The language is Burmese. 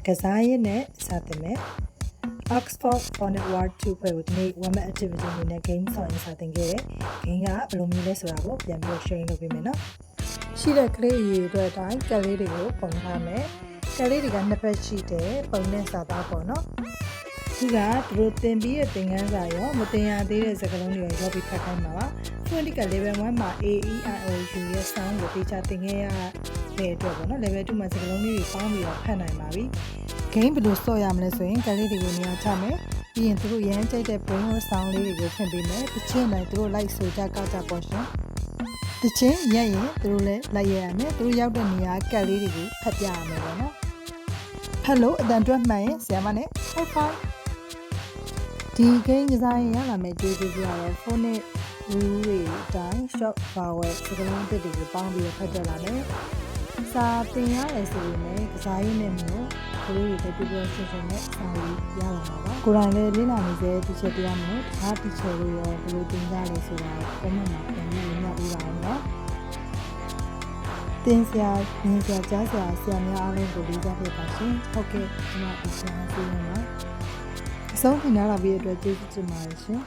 ကစားရေးနဲ့စတင်မယ် Oxford Phonics Word 2 ဖွဲ့ကိုဒီနေ့ one minute activity အနေနဲ့ game ဆောင်ရင်စတင်ခဲ့တယ် game ကဘယ်လိုမျိုးလဲဆိုတာကိုပြန်ပြီး share လုပ်ပေးမယ်နော်ရှိတဲ့ကလေးအရေးအတွက်အတိုင်းကလေးတွေကိုပုံထားမယ်ကလေးတွေကနှစ်ဖက်ရှိတယ်ပုံနဲ့စာသားပေါ့နော်ဒီကသူတို့သင်ပြီးတဲ့သင်ခန်းစာရောမသင်ရသေးတဲ့စကားလုံးတွေရောရောက်ပြီးဖတ်ခိုင်းပါပါ Phonetic level 1မှာ A E I O U ရဲ့ sound ကိုတေချာသင်ခဲ့ရတဲ့အတွက်ပေါ့နော် level 2မှာစကားလုံးလေးတွေပေါင်းပြီးတော့ဖတ်နိုင်ပါပြီ game ဘယ်လိုဆော့ရမလဲဆိုရင်ကလေးတွေကိုနေရာချမယ်ပြီးရင်သူတို့ရမ်းကြိုက်တဲ့ brain or sound လေးတွေကိုဖွင့်ပေးမယ်တစ်ချင်းတိုင်းသူတို့ like ဆိုကြကောက်ကြပေါ့ရှင်တစ်ချင်းရက်ရင်သူတို့လည်းလိုက်ရရမယ်သူတို့ရောက်တဲ့နေရာကတ်လေးတွေကိုဖတ်ပြရမယ်ပေါ့နော် Hello အတန်တွက်မှန်ရင်ဆရာမနဲ့ high five ဒီ game ကစားရင်ရလာမယ့်ကျေးဇူးပြရတဲ့ phonic rule တွေအတိုင်း short vowel စကားလုံးတစ်တွေကိုပေါင်းပြီးဖတ်ပြလာမယ်စာသင်ရတယ်ဆိုရင်လည်းကစားရင်းနဲ့မျိုးကလေးတွေပြပြရှင်းရှင်းနဲ့စာရေးရလာမှာပါကိုယ်တိုင်လည်းလေ့လာနေစေတီချက်တရားမျိုးတခြားတီချက်တွေရောဘယ်လိုသင်ကြလဲဆိုတာ comment မှာပြန်ပြီးလေ့လာပြီးပါအောင်နော်သင်ဆရာမြင်ဆရာကြားဆရာဆရာများအားလုံးကိုလေးစားပြပါရှင်ဟုတ်ကဲ့ကျွန်မဒီဆရာဆေးရပါအဆုံးထိနားလာပြီးအတွက်ကျေးဇူးတင်ပါတယ်ရှင်